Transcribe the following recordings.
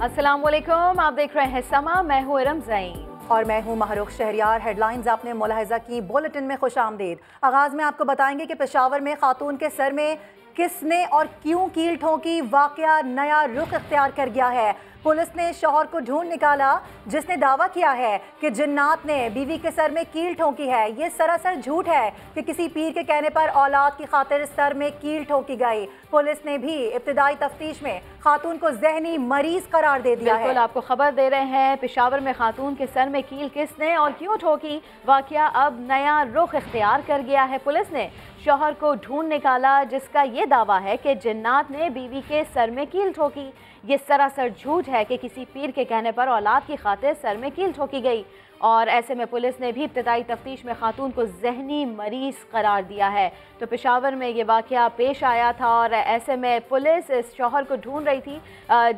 अस्सलाम वालेकुम, आप देख रहे हैं समा। मैं हूँ इरम ज़ईन और मैं हूँ महरुख शहरियार। हेडलाइंस आपने मुलाहिजा की, बुलेटिन में खुश आमदीद। आगाज़ में आपको बताएंगे कि पेशावर में खातून के सर में किसने और क्यों कील ठोंकी, वाकया नया रुख इख्तियार कर गया है। पुलिस ने शौहर को ढूंढ निकाला जिसने दावा किया है कि जिन्नात ने बीवी के सर में कील ठोंकी है। ये सरासर झूठ है कि किसी पीर के कहने पर औलाद की खातिर सर में कील ठोंकी गई। पुलिस ने भी इब्तिदाई तफ्तीश में खातून को जहनी मरीज करार दे दिया है। बिल्कुल आपको खबर दे रहे हैं, पेशावर में खातून के सर में कील किसने और क्यों ठोकी, वाकया अब नया रुख इख्तियार कर गया है। पुलिस ने शौहर को ढूंढ निकाला जिसका ये दावा है कि जिन्नात ने बीवी के सर में कील ठोकी। ये सरासर झूठ है कि किसी पीर के कहने पर औलाद की खातिर सर में कील ठोकी गई। और ऐसे में पुलिस ने भी इब्तिदाई तफ्तीश में खातून को जहनी मरीज करार दिया है। तो पेशावर में ये वाकया पेश आया था और ऐसे में पुलिस इस शौहर को ढूंढ रही थी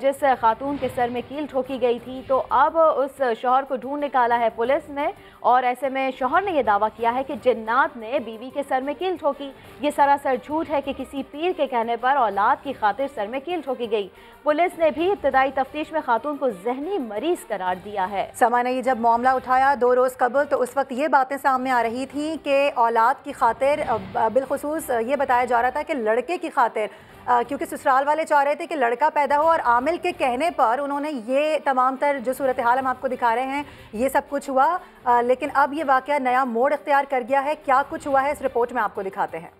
जिस खातून के सर में कील ठोकी गई थी। तो अब उस शौहर को ढूंढ निकाला है पुलिस ने और ऐसे में शौहर ने यह दावा किया है कि जिन्नात ने बीवी के सर में कील ठोकी। ये सरासर झूठ है कि किसी पीर के कहने पर औलाद की खातिर सर में कील ठोकी गई। पुलिस ने भी इब्तिदाई तफ्तीश में खातून को जहनी मरीज करार दिया है। समाने जब मामला उठाया 2 रोज़ कबल तो उस वक्त ये बातें सामने आ रही थी कि औलाद की खातिर बिलखुसूस ये बताया जा रहा था कि लड़के की खातिर, क्योंकि ससुराल वाले चाह रहे थे कि लड़का पैदा हो और आमिल के कहने पर उन्होंने ये तमाम तर जो सूरत हाल हम आपको दिखा रहे हैं ये सब कुछ हुआ। लेकिन अब ये वाकया नया मोड़ इख्तियार कर गया है। क्या कुछ हुआ है इस रिपोर्ट में आपको दिखाते हैं।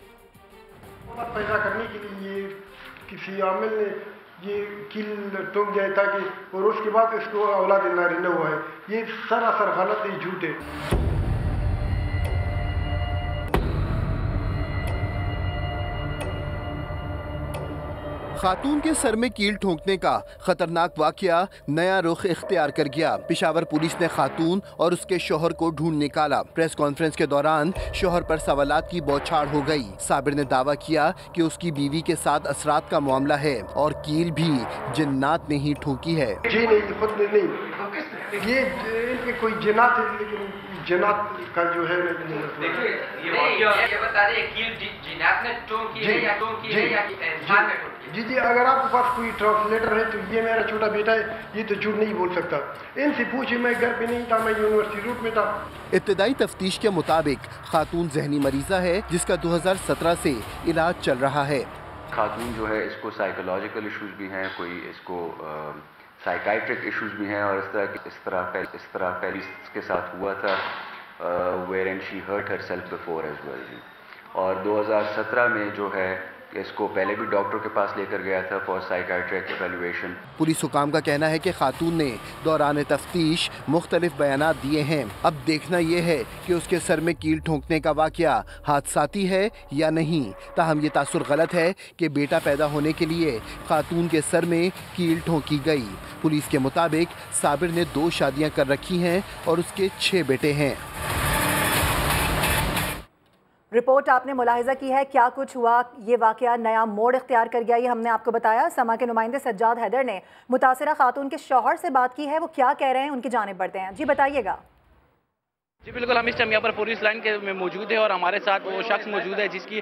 पैदा करने के लिए किसी आमिल ने ये कील ठोक दिया ताकि और उसके बाद इसको औलाद नारिंदा हुआ है। ये सरासर गलत है, झूठ है। खातून के सर में कील ठोंकने का खतरनाक वाकया नया रुख इख्तियार कर गया। पेशावर पुलिस ने खातून और उसके शौहर को ढूंढ निकाला। प्रेस कॉन्फ्रेंस के दौरान शौहर पर सवालात की बौछार हो गई। साबिर ने दावा किया कि उसकी बीवी के साथ असरात का मामला है और कील भी जिन्नात ने ही ठोकी है। जी नहीं, खुद नहीं, ये इनके कोई जिन्नात है, लेकिन जिन्नात का जो है ये बता रहे कील जिन्नात ने ठोकी है या ठोकी है या इंसान ने ठोकी? जी, अगर आपके पास कोई ट्रांसलेटर है तो ये मेरा छोटा बेटा है, ये तो झूठ नहीं बोल सकता। इनसे पूछे, मैं घर पे नहीं था, मैं यूनिवर्सिटी रूट में था। इब्तिदाई तफ्तीश के मुताबिक खातून जहनी मरीजा है जिसका 2017 से इलाज चल रहा है। खातून जो है इसको साइकोलॉजिकल इश्यूज भी हैं, कोई इसको साइकाइट्रिक इश्यूज भी हैं और इस तरह इसके साथ हुआ था where and she hurt herself before as well. और 2017 में जो है इसको पहले भी डॉक्टर के पास लेकर गया था फॉर साइकाइट्रिक इवैल्यूएशन। पुलिस हुकाम का कहना है कि खातून ने दौरान तफ्तीश मुख्तलिफ बयानात दिए हैं। अब देखना यह है कि उसके सर में कील ठोंकने का वाकया हादसाती है या नहीं। ताहम ये तासुर गलत है कि बेटा पैदा होने के लिए खातून के सर में कील ठोंकी गई। पुलिस के मुताबिक साबिर ने 2 शादियां कर रखी हैं और उसके 6 बेटे हैं। रिपोर्ट आपने मुलाहिजा की है। क्या कुछ हुआ, ये वाकया नया मोड़ इख्तियार कर गया, ये हमने आपको बताया। समा के नुमाइंदे सज्जाद हैदर ने मुतासिरा खातून के शौहर से बात की है। वो क्या कह रहे हैं उनकी जानिब बढ़ते हैं। जी बताइएगा। जी बिल्कुल, हम इस टाइम यहाँ पर पुलिस लाइन के में मौजूद है और हमारे साथ वो शख्स मौजूद है जिसकी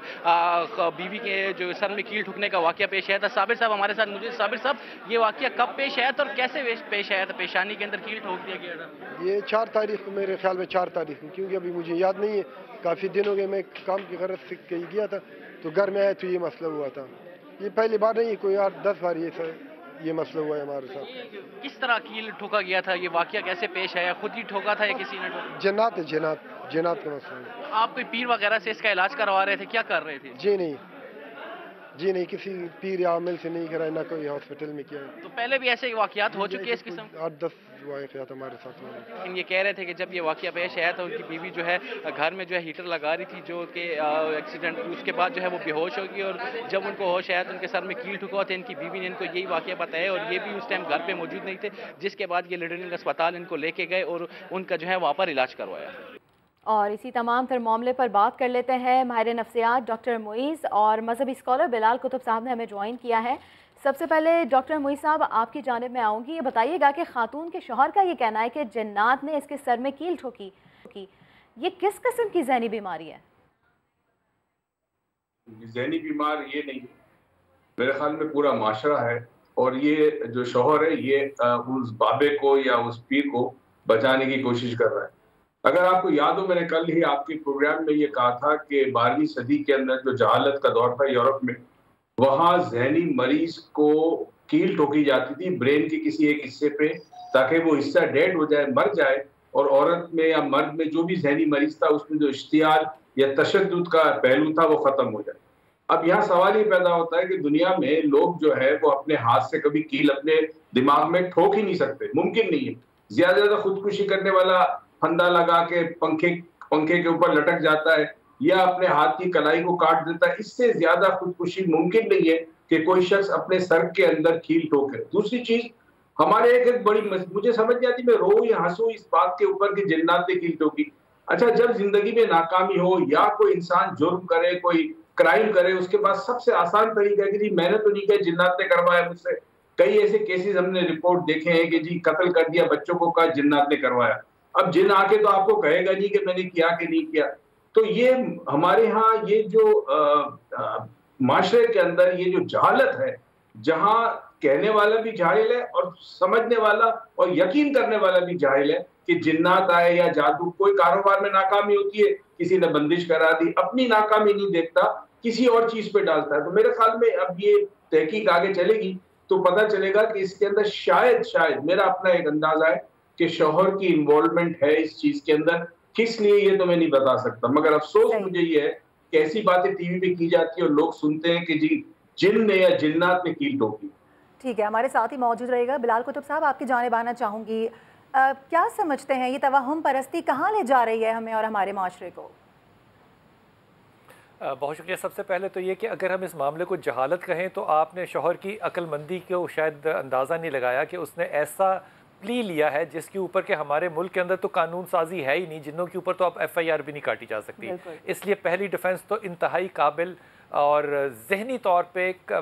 बीवी के जो सर में कील ठुकने का वाकया पेश आया था। साबिर साहब हमारे साथ मौजूद। साबिर साहब, ये वाकया कब पेश आया था और कैसे पेश आया था? पेशानी के अंदर कील ठोक दिया गया था। ये 4 तारीख को, मेरे ख्याल में 4 तारीख को, क्योंकि अभी मुझे याद नहीं है, काफ़ी दिन हो गए। मैं काम की गरज से कहीं गया था तो घर में आया तो ये मसला हुआ था। ये पहली बार नहीं, कोई 8-10 बार ये मसला हुआ है हमारे साथ। किस तरह कील ठोका गया था? ये वाकया कैसे पेश आया? खुद ही ठोका था या किसी ने ठोका? जिन्नात है, जिन्नात का मसला है। आप कोई पीर वगैरह से इसका इलाज करवा रहे थे, क्या कर रहे थे? जी नहीं, किसी पीर या आमिल से नहीं कराया, ना कोई हॉस्पिटल में किया। तो पहले भी ऐसे वाकयात हो चुके हैं इस किस्म? 8-10 वाकयात हमारे साथ हुए। लेकिन ये कह रहे थे कि जब ये वाकया पेश आया था उनकी बीवी जो है घर में जो है हीटर लगा रही थी, जो कि एक्सीडेंट, उसके बाद जो है वो बेहोश हो गई और जब उनको होश आया तो उनके सर में कील ठुका था। इनकी बीवी ने इनको यही वाकया बताया और ये भी उस टाइम घर पे मौजूद नहीं थे, जिसके बाद ये लिडरिंग अस्पताल इनको लेके गए और उनका जो है वहाँ पर इलाज करवाया। और इसी तमाम तर मामले पर बात कर लेते हैं। माहिर नफ्सियात डॉक्टर मुईज़ और मजहबी स्कॉलर बिलाल कुतुब साहब ने हमें ज्वाइन किया है। सबसे पहले डॉक्टर मुईज़ साहब, आपकी जानिब में आऊँगी। ये बताइएगा कि खातून के शौहर का ये कहना है कि जिन्नात ने इसके सर में कील ठोकी, ये किस किस्म की जहनी बीमारी है? जहनी बीमार ये नहीं, मेरे ख्याल में पूरा माशरा है और ये जो शौहर है ये उस बाबे को या उस पीर को बचाने की कोशिश कर रहा है। अगर आपको याद हो, मैंने कल ही आपके प्रोग्राम में ये कहा था कि 12वीं सदी के अंदर जो जहालत का दौर था यूरोप में, वहां जहनी मरीज को कील ठोकी जाती थी ब्रेन के किसी एक हिस्से पे, ताकि वो हिस्सा डेड हो जाए, मर जाए, और औरत में या मर्द में जो भी जहनी मरीज था उसमें जो इश्तियाल या तशद्दुद का पहलू था वो खत्म हो जाए। अब यहाँ सवाल ये पैदा होता है कि दुनिया में लोग जो है वो अपने हाथ से कभी कील अपने दिमाग में ठोक ही नहीं सकते, मुमकिन नहीं है। ज्यादा खुदकुशी करने वाला फंदा लगा के पंखे के ऊपर लटक जाता है या अपने हाथ की कलाई को काट देता है। इससे ज्यादा खुदकुशी मुमकिन नहीं है कि कोई शख्स अपने सर के अंदर कील ठोके। दूसरी चीज, हमारे एक बड़ी मुझे समझ नहीं आती, मैं रो या हंसू इस बात के ऊपर कि जिन्नात ने कील ठोकी। अच्छा, जब जिंदगी में नाकामी हो या कोई इंसान जुर्म करे, कोई क्राइम करे, उसके बाद सबसे आसान तरीका है कि जी मैंने तो नहीं किया, जिन्नात ने करवाया मुझसे। कई ऐसे केसेस हमने रिपोर्ट देखे हैं कि जी कत्ल कर दिया बच्चों को, कहा जिन्नात ने करवाया। अब जिन आके तो आपको कहेगा नहीं कि मैंने किया कि नहीं किया। तो ये हमारे यहाँ ये जो माशरे के अंदर ये जो जहालत है, जहां कहने वाला भी जाहिल है और समझने वाला और यकीन करने वाला भी जाहिल है कि जिन्नात आए या जादू, कोई कारोबार में नाकामी होती है, किसी ने बंदिश करा दी, अपनी नाकामी नहीं देखता, किसी और चीज पे डालता है। तो मेरे ख्याल में अब ये तहकीक आगे चलेगी तो पता चलेगा कि इसके अंदर शायद मेरा अपना एक अंदाजा है कि शौहर की इन्वॉल्वमेंट है इस चीज के अंदर। किस लिए ये तो मैं नहीं बता सकता, मगर अफसोस मुझे ये है कि ऐसी बातें टीवी पे की जाती है और लोग सुनते हैं कि जी जिन ने या जिन्नात ने कील ठोकी। ठीक है, हमारे साथ ही मौजूद रहेगा बिलाल कुतुब साहब, आपकी जानिब आना चाहूँगी। क्या समझते हैं ये तवहम परस्ती कहाँ ले जा रही है हमें और हमारे माशरे को? बहुत शुक्रिया। सबसे पहले तो ये कि अगर हम इस मामले को जहालत कहें तो आपने शौहर की अक्लमंदी को शायद अंदाज़ा नहीं लगाया कि उसने ऐसा प्ली लिया है जिसके ऊपर के हमारे मुल्क के अंदर तो कानून साजी है ही नहीं, जिनों के ऊपर तो आप FIR भी नहीं काटी जा सकती। इसलिए पहली डिफेंस तो इंतहाई काबिल और जहनी तौर पे एक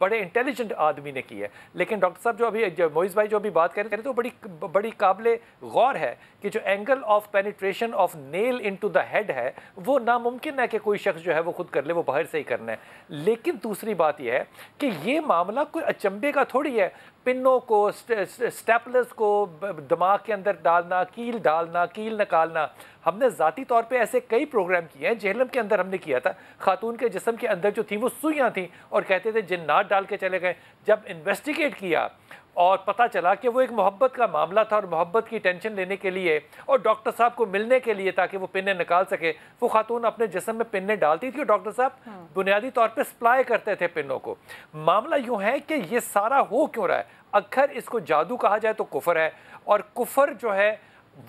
बड़े इंटेलिजेंट आदमी ने की है। लेकिन डॉक्टर साहब जो मोइज़ भाई जो अभी बात कर रहे थे तो बड़ी काबिल गौर है कि जो angle of penetration of nail into the head है वो नामुमकिन है कि कोई शख्स जो है वो खुद कर ले, वो बाहर से ही करना है। लेकिन दूसरी बात यह है कि ये मामला कोई अचंभे का थोड़ी है। पिनों को, स्टेपलर्स को दिमाग के अंदर डालना, कील निकालना, हमने ज़ाती तौर पे ऐसे कई प्रोग्राम किए हैं। जेहलम के अंदर हमने किया था, खातून के जिस्म के अंदर जो थी वो सुइयाँ थीं और कहते थे जिन्नात डाल के चले गए। जब इन्वेस्टिगेट किया और पता चला कि वो एक मोहब्बत का मामला था और मोहब्बत की टेंशन लेने के लिए और डॉक्टर साहब को मिलने के लिए ताकि वो पिन्ने निकाल सके, वो खातून अपने जिस्म में पिन्ने डालती थी और डॉक्टर साहब बुनियादी तौर पे सप्लाई करते थे पिन्नों को। मामला यूँ है कि ये सारा हो क्यों रहा है? अगर इसको जादू कहा जाए तो कुफर है, और कुफर जो है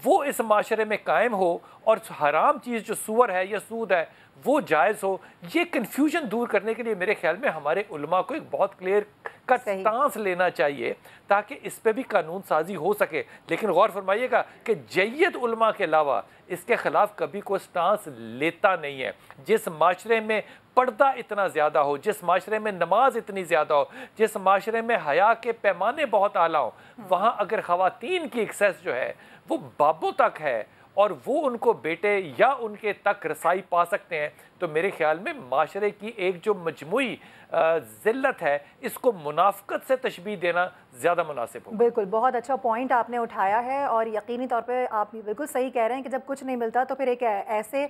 वो इस माशरे में कायम हो और हराम चीज़ जो सूअर है या सूद है वो जायज़ हो। ये कन्फ्यूजन दूर करने के लिए मेरे ख्याल में हमारे उलमा को एक बहुत क्लियर कट स्टांस लेना चाहिए ताकि इस पे भी कानून साजी हो सके। लेकिन गौर फरमाइएगा कि जय्यद उलमा के अलावा इसके ख़िलाफ़ कभी कोई स्टांस लेता नहीं है। जिस माशरे में पर्दा इतना ज़्यादा हो, जिस माशरे में नमाज इतनी ज़्यादा हो, जिस माशरे में हया के पैमाने बहुत आला हो, वहाँ अगर ख़वातीन की एक्सेस जो है वो बाबों तक है और वो उनको बेटे या उनके तक रसाई पा सकते हैं, तो मेरे ख्याल में माशरे की एक जो मजमूई ज़िल्लत है इसको मुनाफ़क़त से तशबीह देना ज़्यादा मुनासिब हो। बिल्कुल, बहुत अच्छा पॉइंट आपने उठाया है और यकीनी तौर पे आप बिल्कुल सही कह रहे हैं कि जब कुछ नहीं मिलता तो फिर एक ऐसे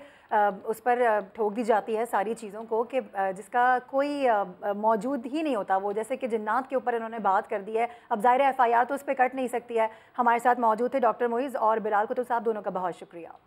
उस पर ठोक दी जाती है सारी चीज़ों को कि जिसका कोई मौजूद ही नहीं होता। वो जैसे कि जिन्नात के ऊपर इन्होंने बात कर दी है, अब ज़ाहिर है FIR तो उस पर कट नहीं सकती है। हमारे साथ मौजूद थे डॉक्टर मोइज़ और बिलाल कुतुब साहब, दोनों का बहुत शुक्रिया।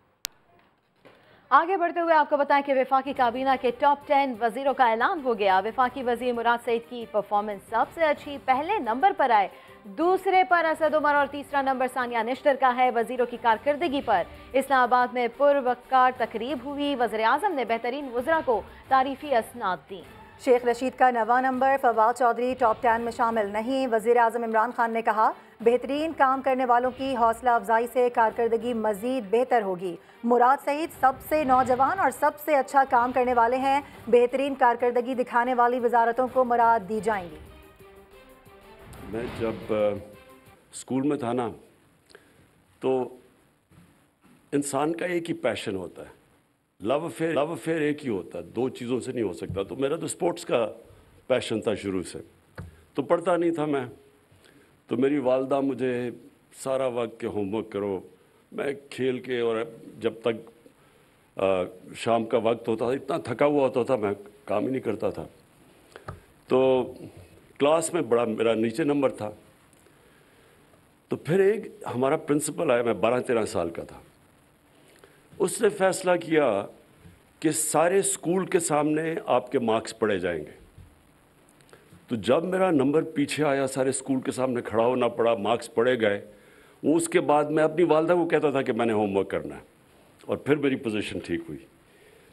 आगे बढ़ते हुए आपको बताएं कि वफाकी काबीना के टॉप 10 वजीरों का ऐलान हो गया। वफाकी वजीर मुराद सईद की परफॉर्मेंस सबसे अच्छी, पहले नंबर पर आए। दूसरे पर असद उमर और तीसरा नंबर सानिया निश्तर का है। वजीरों की कारकर्दगी पर इस्लामाबाद में पुरवकार तकरीब हुई। वज़ीर आज़म ने बेहतरीन वज़रा को तारीफ़ी असनाद दी। शेख रशीद का 9वां नंबर, फवाद चौधरी टॉप 10 में शामिल नहीं। वज़ीर आज़म इमरान खान ने कहा बेहतरीन काम करने वालों की हौसला अफजाई से कारकर्दगी मज़ीद बेहतर होगी। मुराद सईद सबसे नौजवान और सबसे अच्छा काम करने वाले हैं। बेहतरीन कारकर्दगी दिखाने वाली वजारतों को मुराद दी जाएंगी। मैं जब स्कूल में था ना तो इंसान का एक ही पैशन होता है, लव अफेयर एक ही होता है, दो चीज़ों से नहीं हो सकता। तो मेरा तो स्पोर्ट्स का पैशन था शुरू से, तो पढ़ता नहीं था मैं। तो मेरी वालदा मुझे सारा वक्त के होमवर्क करो, मैं खेल के, और जब तक शाम का वक्त होता था इतना थका हुआ होता था मैं काम ही नहीं करता था। तो क्लास में बड़ा मेरा नीचे नंबर था। तो फिर एक हमारा प्रिंसिपल आया, मैं 12-13 साल का था। उसने फैसला किया कि सारे स्कूल के सामने आपके मार्क्स पढ़े जाएंगे। तो जब मेरा नंबर पीछे आया, सारे स्कूल के सामने खड़ा होना पड़ा, मार्क्स पढ़े गए, वो उसके बाद मैं अपनी वालदा को कहता था कि मैंने होमवर्क करना है, और फिर मेरी पोजीशन ठीक हुई।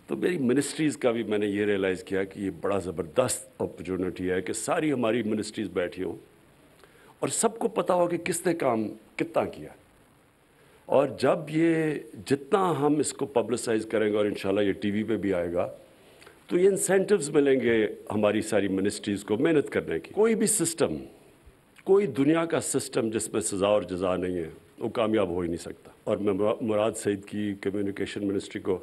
तो मेरी मिनिस्ट्रीज़ का भी मैंने ये रियलाइज़ किया कि ये बड़ा ज़बरदस्त अपॉर्चुनिटी है कि सारी हमारी मिनिस्ट्रीज़ बैठी हों और सबको पता हो कि किसने काम कितना किया। और जब ये जितना हम इसको पब्लिसाइज़ करेंगे और इंशाल्लाह ये टीवी पे भी आएगा, तो ये इंसेंटिव्स मिलेंगे हमारी सारी मिनिस्ट्रीज़ को मेहनत करने की। कोई भी सिस्टम, कोई दुनिया का सिस्टम जिसमें सज़ा और जज़ा नहीं है, वो कामयाब हो ही नहीं सकता। और मैं मुराद सईद की कम्युनिकेशन मिनिस्ट्री को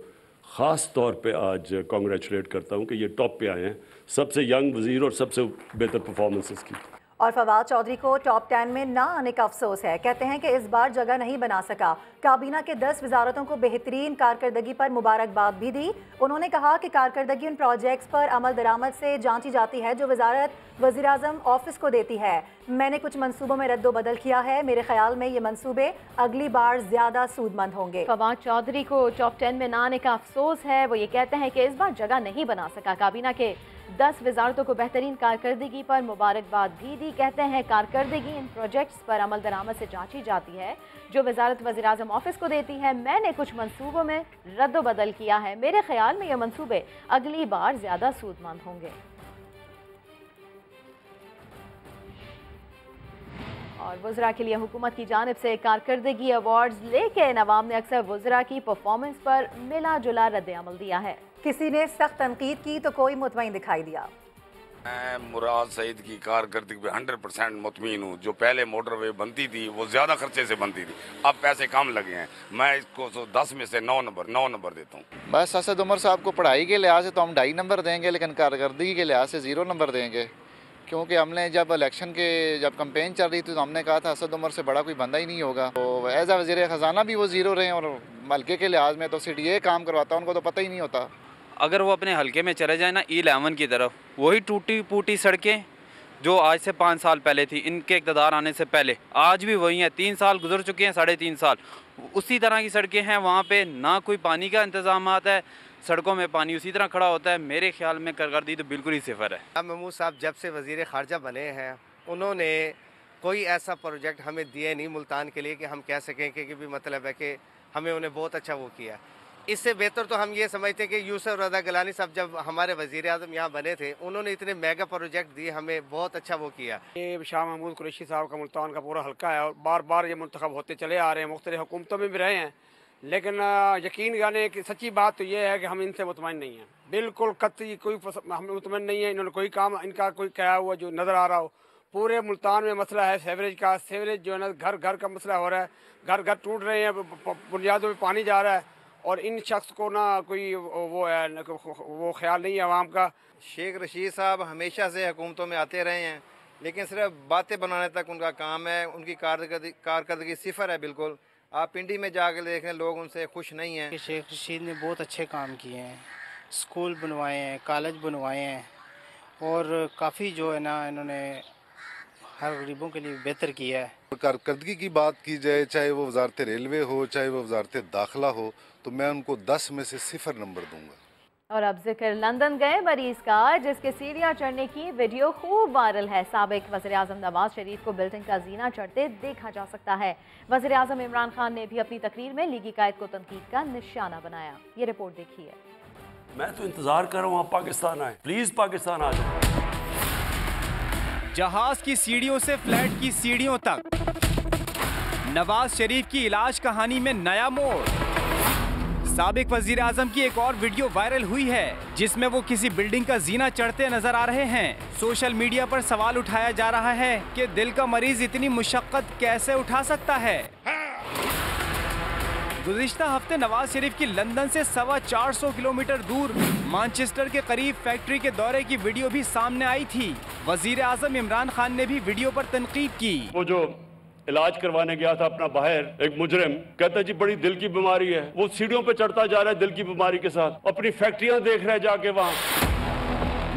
ख़ास तौर पे आज कॉन्ग्रेचुलेट करता हूँ कि ये टॉप पे आए हैं, सबसे यंग वज़ीर और सबसे बेहतर परफॉर्मेंसेस की। और फवाद चौधरी को टॉप 10 में ना आने का अफसोस है। कहते हैं कि इस बार जगह नहीं बना सका। काबीना के 10 वजारतों को बेहतरीन कारकर्दगी पर मुबारकबाद भी दी। उन्होंने कहा कि कारकर्दगी उन प्रोजेक्ट्स पर अमल दरामद से जांची जाती है जो वजारत वज़ीर-ए-आज़म ऑफिस को देती है। मैंने कुछ मंसूबों में रद्दो बदल किया है, मेरे ख्याल में ये मंसूबे अगली बार ज़्यादा सूदमंद होंगे। फवाद चौधरी को टॉप 10 में ना आने का अफसोस है। वो ये कहते हैं कि इस बार जगह नहीं बना सका। काबीना के 10 वजारतों को बेहतरीन कारकर्दगी पर मुबारकबाद भी दी। कहते हैं कारकर्दगी इन प्रोजेक्ट्स पर अमल दरामद से जांची जाती है जो वजारत वज़ीर-ए-आज़म ऑफिस को देती है। मैंने कुछ मंसूबों में रद्दो बदल किया है, मेरे ख्याल में ये मंसूबे अगली बार ज़्यादा सूदमंद होंगे। और वज़रा के लिए हुकूमत की जानिब से कारकर्दगी अवार्ड्स लेके नवाब ने अक्सर वज़रा की परफॉर्मेंस पर मिला जुला रद्द अमल दिया है। किसी ने सख्त तनकीद की तो कोई मुतमईन दिखाई दिया। मैं मुराद सईद की कारकर्दगी पे 100% मुतमीन हूँ। जो पहले मोटरवे बनती थी वो ज़्यादा खर्चे से बनती थी, अब पैसे कम लगे हैं। मैं इसको 10 में से 9 नंबर देता हूँ। बस असद उमर साहब को पढ़ाई के लिहाज से तो हम 2.5 नंबर देंगे, लेकिन कारकर्दगी के लिहाज से 0 नंबर देंगे। क्योंकि हमने जब इलेक्शन के जब कैंपेन चल रही थी तो हमने कहा था असद उमर से बड़ा कोई बंदा ही नहीं होगा। तो एज आ वज़ीर ख़जाना भी वो 0 रहे, और हल्के के लिहाज में तो CDA काम करवाता, उनको तो पता ही नहीं होता। अगर वो अपने हल्के में चले जाए ना E11 की तरफ, वही टूटी फूटी सड़कें जो आज से 5 साल पहले थी, इनके इक़्तिदार आने से पहले, आज भी वही हैं। 3 साल गुजर चुके हैं, 3.5 साल उसी तरह की सड़कें हैं। वहाँ पे ना कोई पानी का इंतजाम है, सड़कों में पानी उसी तरह खड़ा होता है। मेरे ख्याल में कारकर्दगी तो बिल्कुल ही सिफर है। महमूद साहब जब से वज़ीर ख़ारजा बने हैं, उन्होंने कोई ऐसा प्रोजेक्ट हमें दिए नहीं मुल्तान के लिए कि हम कह सकें कि भी मतलब है कि हमें उन्हें बहुत अच्छा वो किया। इससे बेहतर तो हम ये समझते हैं कि यूसुफ रज़ा गिलानी साहब जब हमारे वज़ीर-ए-आज़म यहाँ बने थे, उन्होंने इतने मेगा प्रोजेक्ट दिए, हमें बहुत अच्छा वो किया। ये शाह महमूद कुरैशी साहब का मुल्तान का पूरा हल्का है और बार बार ये मुंतखब होते चले आ रहे हैं, मुख्तलिफ हुकूमतों में भी रहे हैं। लेकिन यकीन जाने कि सच्ची बात तो ये है कि हम इनसे मुतमईन नहीं हैं, बिल्कुल कतई कोई हम मुतमईन नहीं है। इन्होंने कोई काम इनका कोई किया हुआ जो नज़र आ रहा हो। पूरे मुल्तान में मसला है सीवरेज का। सीवरेज जो है ना घर घर का मसला हो रहा है, घर घर टूट रहे हैं, बुनियादों में पानी जा रहा है, और इन शख्स को ना कोई वो है वो ख्याल नहीं है आवाम का। शेख रशीद साहब हमेशा से हुकूमतों में आते रहे हैं, लेकिन सिर्फ बातें बनाने तक उनका काम है। उनकी कारकर्दगी सिफर है बिल्कुल। आप पिंडी में जाकर देखें, लोग उनसे खुश नहीं हैं। शेख रशीद ने बहुत अच्छे काम किए हैं, स्कूल बनवाए हैं, कॉलेज बनवाए हैं, और काफ़ी जो है ना इन्होंने हर गरीबों के लिए बेहतर किया है। कारकर्दगी की बात की जाए, चाहे वो वजारत रेलवे हो, चाहे वो वजारत दाखिला हो, तो मैं उनको 10 में से 0 नंबर दूंगा। और अब जिक्र लंदन गए मरीज का, जिसके सीढ़ियां चढ़ने की वीडियो खूब वायरल है। साबिक वज़ीर-ए-आज़म नवाज शरीफ को बिल्डिंग का जीना चढ़ते देखा जा सकता है। वज़ीर-ए-आज़म इमरान खान ने भी अपनी तकरीर में लीगी कायद को तनकीद का निशाना बनाया। ये रिपोर्ट देखिए। मैं तो इंतजार कर रहा हूँ आप पाकिस्तान आए, प्लीज पाकिस्तान आ जाए। जहाज की सीढ़ियों से फ्लैट की सीढ़ियों तक नवाज शरीफ की इलाज कहानी में नया मोड़। साबिक वजीर आजम की एक और वीडियो वायरल हुई है जिसमें वो किसी बिल्डिंग का जीना चढ़ते नजर आ रहे हैं। सोशल मीडिया पर सवाल उठाया जा रहा है कि दिल का मरीज इतनी मुशक्कत कैसे उठा सकता है। गुज़िश्ता हफ्ते नवाज शरीफ की लंदन से 425 किलोमीटर दूर मैनचेस्टर के करीब फैक्ट्री के दौरे की वीडियो भी सामने आई थी। वजीर आज़म इमरान खान ने भी वीडियो पर तनकीद की। वो जो इलाज करवाने गया था अपना बाहर, एक मुजरिम कहता जी बड़ी दिल की बीमारी है, वो सीढ़ियों पे चढ़ता जा रहा है दिल की बीमारी के साथ, अपनी फैक्ट्रियां देख रहे जाके वहाँ।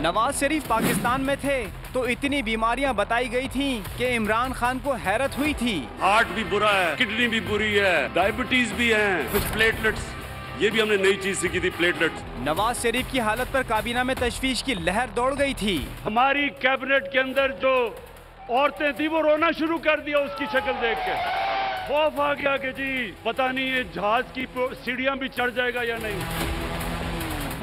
नवाज शरीफ पाकिस्तान में थे तो इतनी बीमारियां बताई गई थीं कि इमरान खान को हैरत हुई थी। हार्ट भी बुरा है, किडनी भी बुरी है, डायबिटीज भी है, कुछ प्लेटलेट्स, ये भी हमने नई चीज सीखी थी, प्लेटलेट्स। नवाज शरीफ की हालत पर काबीना में तशवीश की लहर दौड़ गई थी। हमारी कैबिनेट के अंदर जो औरतें थी वो रोना शुरू कर दिया उसकी शक्ल देख के। खौफ आ गया कि जी पता नहीं ये जहाज की सीढ़ियां भी चढ़ जाएगा या नहीं।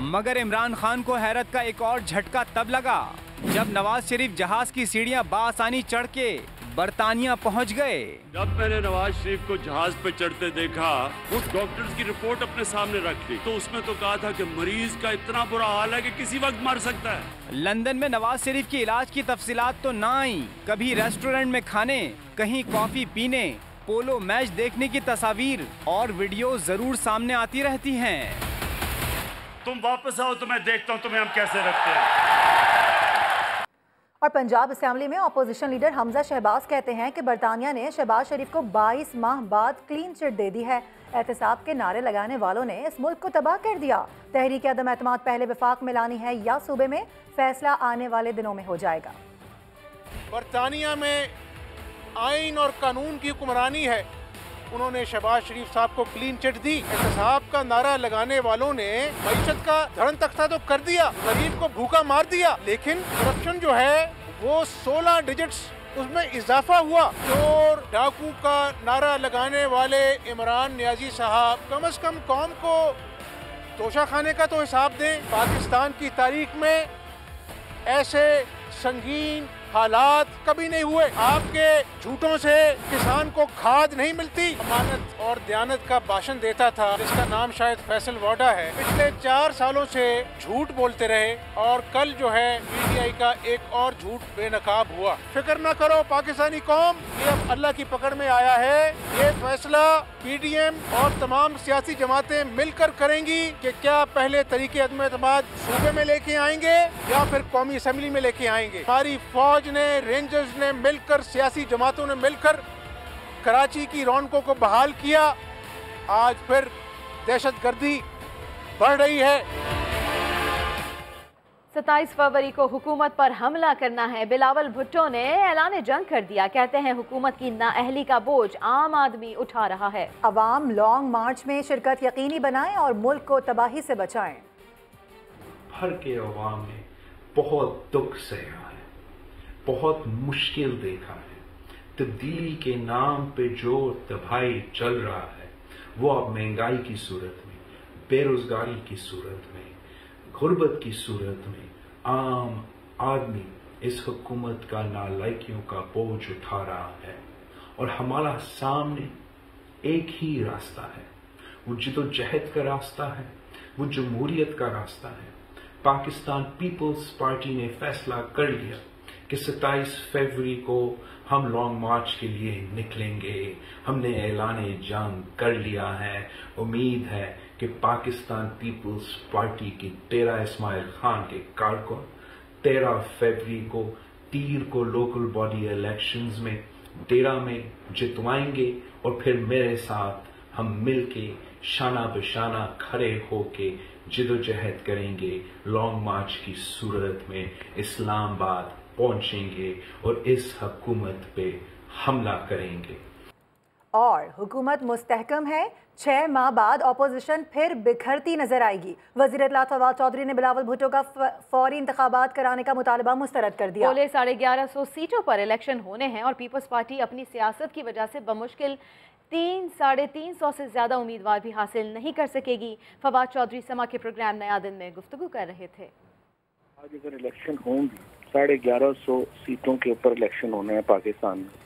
मगर इमरान खान को हैरत का एक और झटका तब लगा जब नवाज शरीफ जहाज की सीढ़ियां बाआसानी चढ़ के बरतानिया पहुंच गए। जब मैंने नवाज शरीफ को जहाज पे चढ़ते देखा, वो डॉक्टर्स की रिपोर्ट अपने सामने रख ली तो उसमें तो कहा था कि मरीज का इतना बुरा हाल है कि किसी वक्त मर सकता है। लंदन में नवाज शरीफ के इलाज की तफसीलात तो ना आई, कभी रेस्टोरेंट में खाने, कहीं कॉफी पीने, पोलो मैच देखने की तस्वीर और वीडियो जरूर सामने आती रहती हैं। तुम वापस आओ तो मैं देखता हूँ तुम्हें हम कैसे रखते हैं। और पंजाब असेंबली में अपोजिशन लीडर हमजा शहबाज कहते हैं कि बरतानिया ने शहबाज शरीफ को 22 माह बाद क्लीन चिट दे दी है। एहतसाब के नारे लगाने वालों ने इस मुल्क को तबाह कर दिया। तहरीक अदम एतमाद पहले वफाक में लानी है या सूबे में, फैसला आने वाले दिनों में हो जाएगा। बरतानिया में आइन और कानून की हुक्मरानी है, उन्होंने शहबाज शरीफ साहब को क्लीन चिट दी। एहतसाब का नारा लगाने वालों ने मईशत का धड़न तख्ता तो कर दिया, गरीब को भूखा मार दिया, लेकिन करप्शन जो है वो 16 डिजिट्स उसमें इजाफा हुआ। चोर डाकू का नारा लगाने वाले इमरान नियाजी साहब कम से कम कौम को तोशा खाने का तो हिसाब दें। पाकिस्तान की तारीख में ऐसे संगीन हालात कभी नहीं हुए। आपके झूठों से किसान को खाद नहीं मिलती। अमानत और दयानत का भाषण देता था जिसका नाम शायद फैसल वाडा है, पिछले 4 सालों से झूठ बोलते रहे और कल जो है पीटीआई का एक और झूठ बेनकाब हुआ। फिक्र न करो पाकिस्तानी कौम, ये अब अल्लाह की पकड़ में आया है। ये फैसला पीडीएम और तमाम सियासी जमातें मिलकर करेंगी कि क्या पहले तरीके अदम एतमाद सूबे में लेके आएंगे या फिर कौमी असेंबली में लेके आएंगे। हमारी फौज ने, रेंजर्स ने मिलकर, सियासी जमातों ने मिलकर कराची की रौनकों को बहाल किया। आज फिर दहशतगर्दी बढ़ रही है। 27 फरवरी को हुकूमत पर हमला करना है, बिलावल भुट्टो ने ऐलान जंग कर दिया। कहते हैं हुकूमत की नाअहली का बोझ आम आदमी उठा रहा है। अवाम लॉन्ग मार्च में शिरकत यकीनी बनाएं और मुल्क को तबाही से बचाएं। भर के अवाम ने बहुत दुख सहा है, बहुत मुश्किल देखा है। तब्दीली के नाम पे जो तबाही चल रहा है वो अब महंगाई की सूरत में, बेरोजगारी की सूरत में, गुर्बत की सूरत में आम आदमी इस हुकूमत का नालायकियों का बोझ उठा रहा है। और हमारा सामने एक ही रास्ता है, वो जिद्दोजहद का रास्ता है, वो जमहूरियत का रास्ता है। पाकिस्तान पीपल्स पार्टी ने फैसला कर लिया कि 27 फरवरी को हम लॉन्ग मार्च के लिए निकलेंगे। हमने ऐलान जंग कर लिया है। उम्मीद है कि पाकिस्तान पीपल्स पार्टी की 13 इस्माइल खान के कारकुन 13 फरवरी को तीर को लोकल बॉडी इलेक्शंस में डेरा में जितवाएंगे और फिर मेरे साथ हम मिलके शाना बशाना खड़े होके जिद्दोजहद करेंगे। लॉन्ग मार्च की सूरत में इस्लामाबाद पहुंचेंगे और इस हुकूमत पे हमला करेंगे। और हुकूमत मुस्तहकम है, 6 माह बाद अपोजिशन फिर बिखरती नजर आएगी। वज़ीर इत्तलात फवाद चौधरी ने बिलावल भुट्टो का फौरी इंतखाबात कराने का मुतालबा मुस्तरद कर दिया। बोले 1150 सीटों पर इलेक्शन होने हैं और पीपल्स पार्टी अपनी सियासत की वजह से बमुश्किल 300-350 से ज्यादा उम्मीदवार भी हासिल नहीं कर सकेगी। फवाद चौधरी समा के प्रोग्राम नया दिन में गुफ्तगू कर रहे थे। आज अगर इलेक्शन होंगी 1150 सीटों के ऊपर इलेक्शन होने हैं पाकिस्तान में।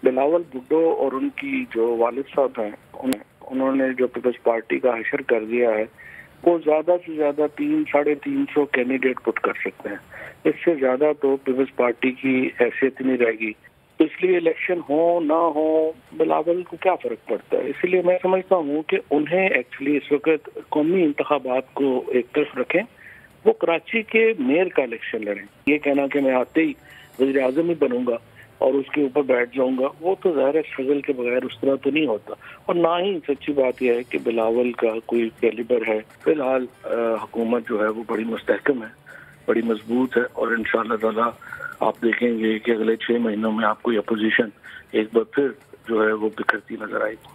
बिलावल भुट्टो और उनकी जो वालिद साहब हैं उन्होंने जो पीपल्स पार्टी का हशर कर दिया है वो ज़्यादा से ज़्यादा 300-350 कैंडिडेट पुट कर सकते हैं। इससे ज़्यादा तो पीपल्स पार्टी की हैसियत नहीं रहेगी। इस इसलिए इलेक्शन हो ना हो बिलावल को क्या फर्क पड़ता है। इसीलिए मैं समझता हूँ कि उन्हें एक्चुअली इस वक्त कौमी इंतखाबात को एक तरफ रखें, वो कराची के मेयर का इलेक्शन लड़ें। ये कहना कि मैं आते ही वज़ीर आज़म ही बनूंगा और उसके ऊपर बैठ जाऊंगा, वो तो ज़ाहिर स्ट्रगल के बगैर उस तरह तो नहीं होता। और ना ही सच्ची बात यह है कि बिलावल का कोई कैलिबर है। फिलहाल हुकूमत जो है वो बड़ी मुस्तहकम है, बड़ी मजबूत है और इंशाअल्लाह ताला आप देखेंगे कि अगले 6 महीनों में आपको ये अपोजिशन एक बार फिर जो है वो बिखरती नजर आएगी।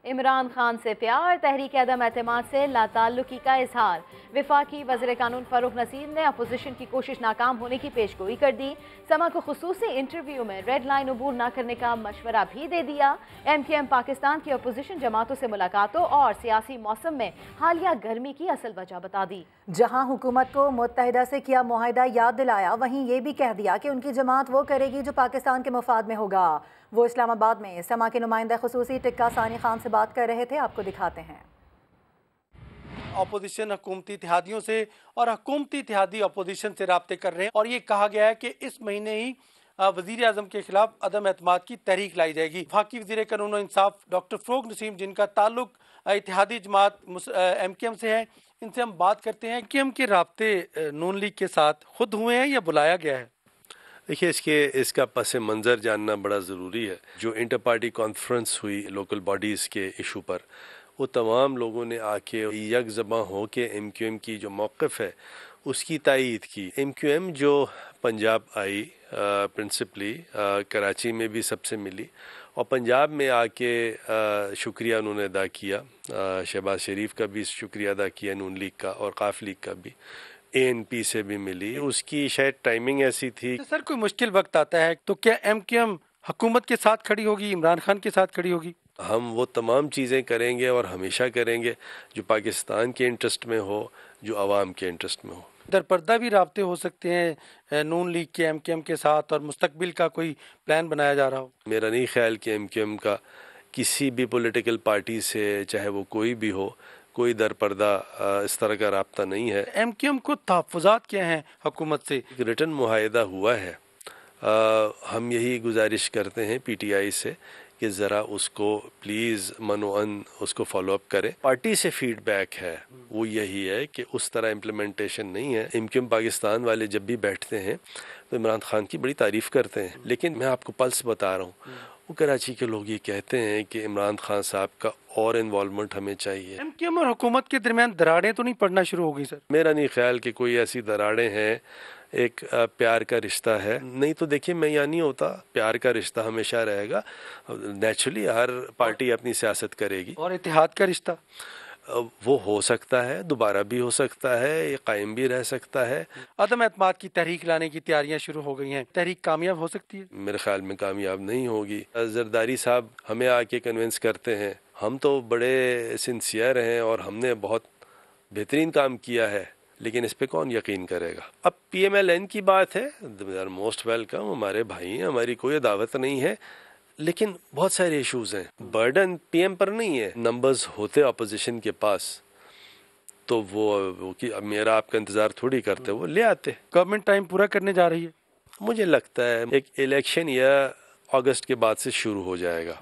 इमरान खान से प्यार, तहरीक अदम एतमाद से लाताल्लुकी का इजहार। वफाकी वज़ीर कानून फ़ारूक नसीम ने अपोजिशन की कोशिश नाकाम होने की पेशगोई कर दी। समा को खुसूसी इंटरव्यू में रेड लाइन अबूर न करने का मशवरा भी दे दिया। MQM पाकिस्तान की अपोजिशन जमातों से मुलाकातों और सियासी मौसम में हालिया गर्मी की असल वजह बता दी। जहां हुकूमत को मुत्तहिदा से किया मुआहिदा याद दिलाया, वहीं ये भी कह दिया कि उनकी जमात वो करेगी जो पाकिस्तान के मफाद में होगा। वो इस्लामाबाद में समा के नुमाइंदा खुसूसी टिक्का सानी खान से बात कर रहे थे, आपको दिखाते हैं। अपोजिशन हुकूमती इत्तेहादियों से और हुकूमती इत्तेहादी अपोजिशन से राब्ते कर रहे हैं और ये कहा गया है कि इस महीने ही वज़ीर आज़म के खिलाफ अदम एतमाद की तहरीक लाई जाएगी। वफाकी वज़ीर कानून और इंसाफ डॉक्टर फ़ारूक नसीम, जिनका ताल्लुक इत्तेहादी जमात MQM से है, इनसे हम बात करते हैं कि MQM के राब्ते नून लीग के साथ खुद हुए हैं या बुलाया गया है। देखिए, इसका पस मंज़र जानना बड़ा ज़रूरी है। जो इंटर पार्टी कॉन्फ्रेंस हुई लोकल बॉडीज़ के इशू पर, वो तमाम लोगों ने आके यक ज़बां हो के MQM की जो मौक़िफ़ है उसकी तायीद की। MQM जो पंजाब आई प्रिंसिपली कराची में भी सबसे मिली और पंजाब में आके शुक्रिया उन्होंने अदा किया। शहबाज शरीफ का भी शुक्रिया अदा किया, नून लीग का और काफ लीग का भी। ANP से भी मिली। उसकी शायद टाइमिंग ऐसी थी। सर, कोई मुश्किल वक्त आता है तो क्या MQM हुकूमत के साथ खड़ी होगी, इमरान खान के साथ खड़ी होगी? हम वो तमाम चीज़ें करेंगे और हमेशा करेंगे जो पाकिस्तान के इंटरेस्ट में हो, जो आवाम के इंटरेस्ट में हो। दरपर्दा भी राब्ते हो सकते हैं नून लीग के MQM के साथ और मुस्तकबिल का कोई प्लान बनाया जा रहा हो? मेरा नहीं ख्याल कि MQM का किसी भी पॉलिटिकल पार्टी से, चाहे वो कोई भी हो, कोई दरपर्दा इस तरह का राब्ता नहीं है। MQM को तहफ़्फ़ुज़ात क्या हैं हुकूमत से? रिटर्न मुआहिदा हुआ है। हम यही गुजारिश करते हैं PTI से कि ज़रा उसको प्लीज़ मनोअन उसको फॉलोअप करें। पार्टी से फीडबैक है वो यही है कि उस तरह इम्प्लीमेंटेशन नहीं है। MQM पाकिस्तान वाले जब भी बैठते हैं तो इमरान खान की बड़ी तारीफ़ करते हैं, लेकिन मैं आपको पल्स बता रहा हूँ, वो कराची के लोग ये कहते हैं कि इमरान खान साहब का और इन्वॉल्वमेंट हमें चाहिए। MQM और हुकूमत के दरमियान दरारें तो नहीं पड़ना शुरू हो गई सर? मेरा नहीं ख्याल कि कोई ऐसी दरारें हैं। एक प्यार का रिश्ता है। नहीं तो देखिए, मैं यहाँ नहीं होता, प्यार का रिश्ता हमेशा रहेगा। नेचुरली हर पार्टी अपनी सियासत करेगी। और इत्तेहाद का रिश्ता वो हो सकता है, दोबारा भी हो सकता है, ये कायम भी रह सकता है। अदम एतमाद की तहरीक लाने की तैयारियां शुरू हो गई हैं। तहरीक कामयाब हो सकती है? मेरे ख्याल में कामयाब नहीं होगी। जरदारी साहब हमें आके कन्विंस करते हैं, हम तो बड़े सिंसियर हैं और हमने बहुत बेहतरीन काम किया है, लेकिन इस पे कौन यकीन करेगा। अब PMLN की बात है, दे आर मोस्ट वेलकम, हमारे भाई हैं, हमारी कोई दावत नहीं है, लेकिन बहुत सारे इश्यूज हैं। बर्डन PM पर नहीं है। नंबर्स होते अपोजिशन के पास तो वो कि अब मेरा आपका इंतजार थोड़ी करते, वो ले आते। गवर्नमेंट टाइम पूरा करने जा रही है। मुझे लगता है एक इलेक्शन या अगस्त के बाद से शुरू हो जाएगा।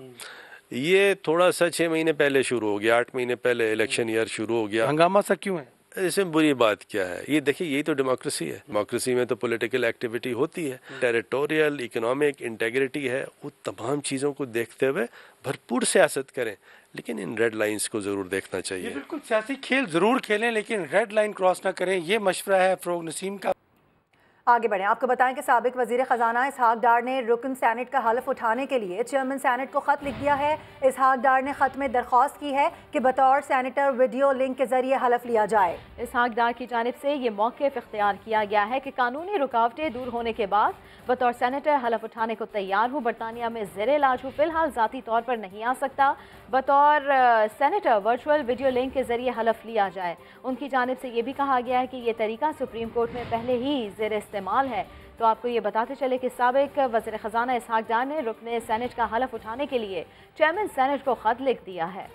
ये थोड़ा सा 6 महीने पहले शुरू हो गया, 8 महीने पहले इलेक्शन ईयर शुरू हो गया। हंगामा सा क्यों है? इसमें बुरी बात क्या है? ये देखिए, यही तो डेमोक्रेसी है। डेमोक्रेसी में तो पॉलिटिकल एक्टिविटी होती है, टेरिटोरियल, इकोनॉमिक इंटेग्रिटी है। वो तमाम चीज़ों को देखते हुए भरपूर सियासत करें, लेकिन इन रेड लाइंस को ज़रूर देखना चाहिए। ये बिल्कुल सियासी खेल ज़रूर खेलें, लेकिन रेड लाइन क्रॉस ना करें। ये मशवरा है फ़ारूक नसीम का। आगे बढ़ें, आपको बताएं कि साबिक वज़ीर ख़जाना इसहाक डार ने रुकन सैनेट का हलफ उठाने के लिए चेयरमैन सैनेट को ख़त लिख दिया है। इसहाक डार ने ख़त में दरख्वास्त की है कि बतौर सैनेटर वीडियो लिंक के ज़रिए हलफ लिया जाए। इसहाक डार की जानिब से ये मौक़िफ़ इख्तियार किया गया है कि कानूनी रुकावटें दूर होने के बाद बतौर सैनेटर हलफ उठाने को तैयार हूँ। बरतानिया में ज़ेरे इलाज हूँ, फ़िलहाल ज़ाती तौर पर नहीं आ सकता। बतौर सैनेटर वर्चुअल वीडियो लिंक के ज़रिए हलफ लिया जाए। उनकी जानिब से ये भी कहा गया है कि ये तरीका सुप्रीम कोर्ट में पहले ही ज़ेरे इस्तेमाल है। तो आपको ये बताते चले कि साबिक वज़ीर ख़जाना इसहाक डार ने रुकने सैनेट का हलफ उठाने के लिए चेयरमैन सैनेट को ख़त लिख दिया है।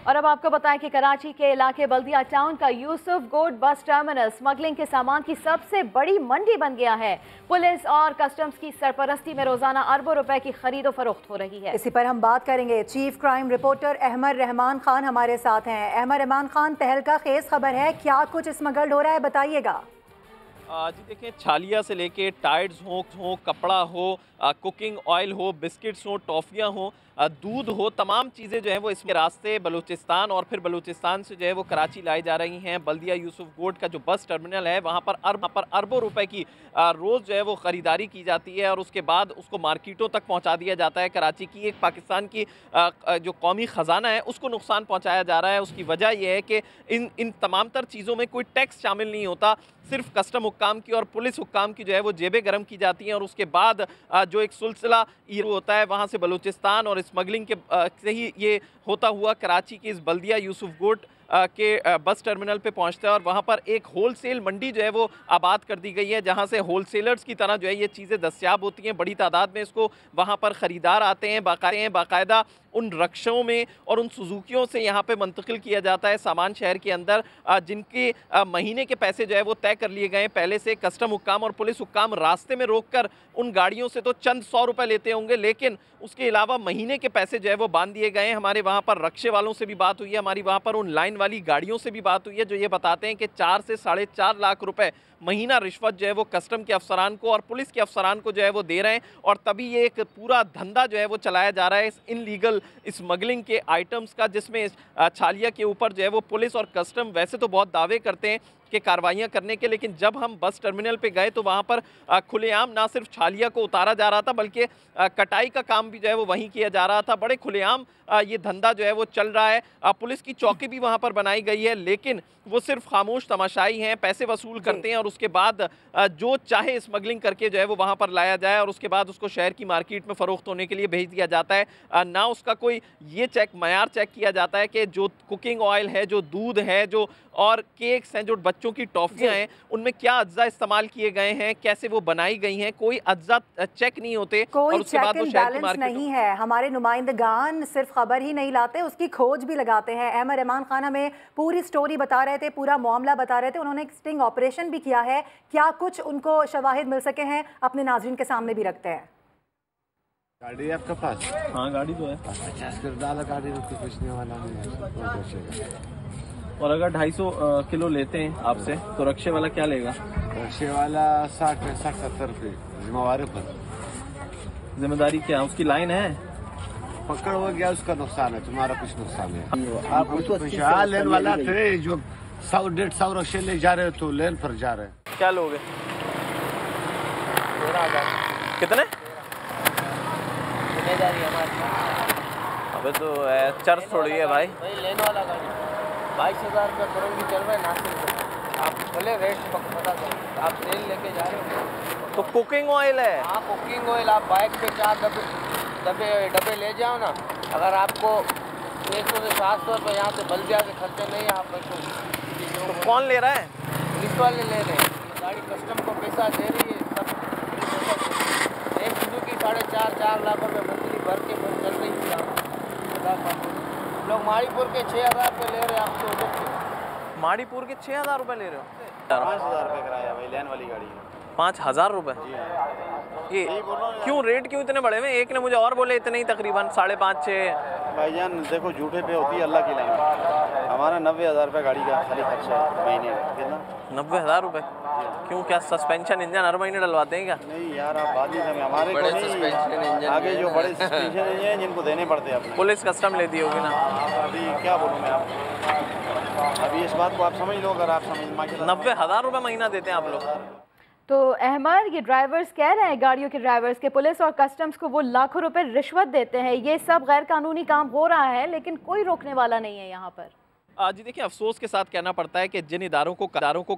और अब आपको बताएं कि कराची के इलाके बल्दिया टाउन का यूसुफ गोड बस टर्मिनल स्मगलिंग के सामान की सबसे बड़ी मंडी बन गया है। पुलिस और कस्टम्स की सरपरस्ती में रोजाना अरबों रुपए की खरीदो फरोख्त हो रही है। इसी पर हम बात करेंगे। Chief crime reporter Ahmed Rahman Khan हमारे साथ हैं। अहमद रहमान खान, तहलका खेज खबर है, क्या कुछ स्मगल्ड हो रहा है, बताइएगा। जी देखें, छालिया से लेके टाइड्स हो, कपड़ा हो, कुकिंग ऑयल हो, बिस्किट्स हो, टॉफ़ियाँ हो, दूध हो, तमाम चीज़ें जो हैं वो इसके रास्ते बलूचिस्तान और फिर बलूचिस्तान से जो है वो कराची लाई जा रही हैं। बल्दिया यूसुफ गोड का जो बस टर्मिनल है वहाँ पर अरबों रुपए की रोज़ जो है वो ख़रीदारी की जाती है और उसके बाद उसको मार्केटों तक पहुँचा दिया जाता है। कराची की एक पाकिस्तान की जो कौमी ख़जाना है उसको नुकसान पहुँचाया जा रहा है। उसकी वजह यह है कि इन तमाम तर चीज़ों में कोई टैक्स शामिल नहीं होता, सिर्फ कस्टम हुक्काम की और पुलिस हुक्काम की जो है वो जेबें गर्म की जाती हैं और उसके बाद जो एक सिलसिला ये होता है वहाँ से बलूचिस्तान और स्मगलिंग के से ही ये होता हुआ कराची की इस बल्दिया यूसुफ गोड के बस टर्मिनल पे पहुंचता है और वहाँ पर एक होलसेल मंडी जो है वो आबाद कर दी गई है, जहाँ से होलसेलर्स की तरह जो है ये चीज़ें दस्तियाब होती हैं। बड़ी तादाद में इसको वहाँ पर ख़रीदार आते हैं, बाकायदा उन रक्शों में और उन सुजुकियों से यहाँ पे मुंतकिल किया जाता है सामान शहर के अंदर, जिनके महीने के पैसे जो है वो तय कर लिए गए हैं पहले से। कस्टम हुक्काम और पुलिस हुक्काम रास्ते में रोक कर उन गाड़ियों से तो चंद 100 रुपये लेते होंगे, लेकिन उसके अलावा महीने के पैसे जो है वो बांध दिए गए हैं। हमारे वहाँ पर रक्शे वालों से भी बात हुई है, हमारी वहाँ पर उन लाइन वाली गाड़ियों से भी बात हुई है, जो ये बताते हैं कि 4 से 4.5 लाख रुपए महीना रिश्वत जो है वो कस्टम के अफसरान को और पुलिस के अफसरान को जो है वो दे रहे हैं और तभी ये एक पूरा धंधा जो है वो चलाया जा रहा है इस इनलीगल स्मगलिंग के आइटम्स का, जिसमें छालिया के ऊपर जो है वो पुलिस और कस्टम वैसे तो बहुत दावे करते हैं कि कार्रवाइयाँ करने के, लेकिन जब हम बस टर्मिनल पे गए तो वहाँ पर खुलेआम ना सिर्फ छालिया को उतारा जा रहा था बल्कि कटाई का काम भी जो है वो वहीं किया जा रहा था। बड़े खुलेआम ये धंधा जो है वो चल रहा है। पुलिस की चौकी भी वहाँ पर बनाई गई है, लेकिन वो सिर्फ खामोश तमाशाई हैं, पैसे वसूल करते हैं और उसके बाद जो चाहे स्मगलिंग करके जो है वो वहाँ पर लाया जाए और उसके बाद उसको शहर की मार्केट में फ़रोख्त होने के लिए भेज दिया जाता है। ना उसका कोई ये मयार चेक किया जाता है कि जो कुकिंग ऑयल है, जो दूध है, जो और केक्स हैं, जो बच्चों की टॉफ़ियाँ हैं, उनमें क्या अज्जा इस्तेमाल किए गए हैं, कैसे वो बनाई गई हैं, कोई अज्जा चेक नहीं होते। कोई चेक एंड बैलेंस नहीं है। हमारे नुमाइंदगान सिर्फ खबर ही नहीं लाते, उसकी खोज भी लगाते हैं। अहमद रहमान खान हमें पूरी स्टोरी बता रहे थे, पूरा मामला बता रहे थे। उन्होंने एक स्टिंग ऑपरेशन भी किया है, क्या कुछ उनको शवाहिद मिल सके हैं अपने नाज़रीन के सामने भी रखते हैं। गाड़ी है आपके पास? हाँ गाड़ी तो है। 50 कर डाला गाड़ी में, कुछ पूछने वाला नहीं। और अगर 250 किलो लेते हैं आपसे तो रक्शे वाला क्या लेगा? रक्शे वाला 60-70 रुपये जिम्मेवारी पर। जिम्मेदारी क्या, उसकी लाइन है? पकड़ हो गया उसका नुकसान है, तुम्हारा कुछ नुकसान है। आप खुशहाल लेन वाला थे जो 100-150 रक्शे ले जा रहे हो तो लेन पर जा रहे हैं। क्या लोगे? कितने? अबे तो चर्च थोड़ी है भाई। लेन वाला गाड़ी 22,000 रुपये करोगी चल रहे नासिर। आप बोले रेट पता करें, आप तेल लेके जा रहे हो तो कुकिंग ऑयल है। हाँ कुकिंग ऑयल, आप बाइक पे 4 डब्बे ले जाओ ना। अगर आपको 600 से 700 रुपये यहाँ से बल्दिया के खर्चे नहीं है, आप तो कौन ले रहा है? पुलिस वाले ले रहे हैं। गाड़ी कस्टम को पैसा दे रही है, सब एक सुजुकी 4.5 लाख रुपये मंथली भर के चल रही थी। लोग माड़ीपुर के 6,000 रुपये ले रहे हैं आपसे उधर से। माड़ीपुर के 6,000 रुपये ले रहे हो? 5,000 रुपये किराया भाई, लेन वाली गाड़ी है। 5,000 रुपये? ये क्यों रेट क्यों इतने बड़े हुए? एक ने मुझे और बोले इतने ही, तकरीबन 5.5-6। भाईजान देखो झूठे पे होती है अल्लाह की लाइन। हमारा 90,000 रुपये गाड़ी का खाली खर्चा है महीने का। कितना? 90,000 रुपये? क्यों, क्या सस्पेंशन इंजन हर महीने डलवाते हैं क्या? नहीं यार, आप बात ही करें, हमारे बड़े सस्पेंशन इंजन आगे जो बड़े सस्पेंशन इंजन हैं जिनको देने पड़ते हैं अपने। पुलिस कस्टम लेती होगी ना। अभी क्या बोलूँ मैं आपको, अभी इस बात को आप समझ लो। अगर आप समझ 90,000 रुपये महीना देते हैं आप लोग? तो अहमद, ये ड्राइवर्स कह रहे हैं, गाड़ियों के ड्राइवर्स के पुलिस और कस्टम्स को वो लाखों रुपए रिश्वत देते हैं। ये सब गैर कानूनी काम हो रहा है, लेकिन कोई रोकने वाला नहीं है यहाँ पर। जी देखिए, अफसोस के साथ कहना पड़ता है कि जिन इदारों को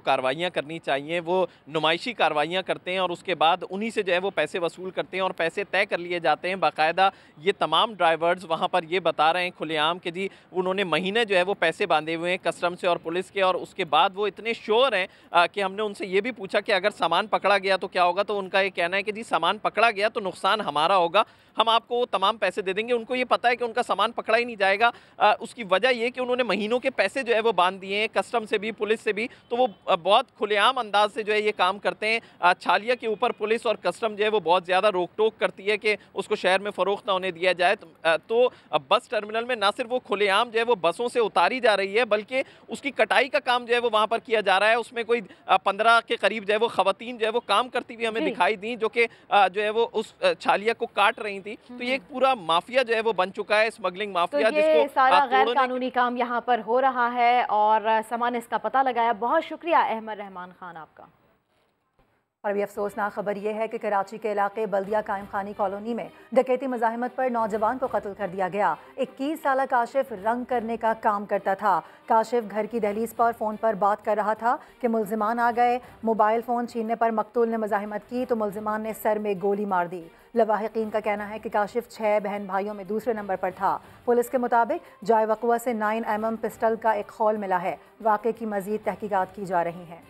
कार्रवाइयाँ करनी चाहिए वो नुमाइशी कार्रवाइयाँ करते हैं और उसके बाद उन्हीं से जो है वो पैसे वसूल करते हैं और पैसे तय कर लिए जाते हैं। बाकायदा ये तमाम ड्राइवर्स वहाँ पर ये बता रहे हैं खुलेआम कि जी उन्होंने महीने जो है वो पैसे बांधे हुए हैं कस्टम से और पुलिस के, और उसके बाद वो इतने श्योर हैं कि हमने उनसे ये भी पूछा कि अगर सामान पकड़ा गया तो क्या होगा, तो उनका ये कहना है कि जी सामान पकड़ा गया तो नुकसान हमारा होगा, हम आपको तमाम पैसे दे देंगे। उनको ये पता है कि उनका सामान पकड़ा ही नहीं जाएगा। उसकी वजह ये कि उन्होंने महीनों के पैसे जो है वो बांध दिए हैं कस्टम से भी पुलिस से भी, तो वो बहुत खुलेआम अंदाज से जो है ये काम करते हैं। छालिया के ऊपर पुलिस और कस्टम जो है वो बहुत ज़्यादा रोक टोक करती है कि उसको शहर में फ़रोख्त ना होने दिया जाए। तो बस टर्मिनल में ना सिर्फ वो खुलेआम जो है वो बसों से उतारी जा रही है बल्कि उसकी कटाई का काम जो है वो वहाँ पर किया जा रहा है। उसमें कोई 15 के करीब जो है वो ख़वातीन जो है वो काम करती हुई हमें दिखाई दी, जो कि जो है वो उस छालिया को काट रही थी। तो ये एक पूरा माफिया जो है वो बन चुका है, स्मगलिंग माफिया, तो ये जिसको सारा गैर कानूनी काम यहाँ पर हो रहा है और सामान इसका पता लगाया। बहुत शुक्रिया अहमद रहमान खान आपका। और अभी अफसोसनाक खबर यह है कि कराची के इलाके बल्दिया कायम खानी कॉलोनी में डकैती मज़ाहमत पर नौजवान को कत्ल कर दिया गया। 21 साला काशिफ रंग करने का काम करता था। काशिफ घर की दहलीज पर फ़ोन पर बात कर रहा था कि मुलजिमान आ गए। मोबाइल फ़ोन छीनने पर मकतूल ने मज़ाहमत की तो मुलजिमान ने सर में गोली मार दी। लवाहिकीन का कहना है कि काशिफ 6 बहन भाइयों में दूसरे नंबर पर था। पुलिस के मुताबिक जाए वक़्वा से 9mm पिस्टल का एक खौल मिला है। वाक़े की मज़ीद तहकीकात की जा रही हैं।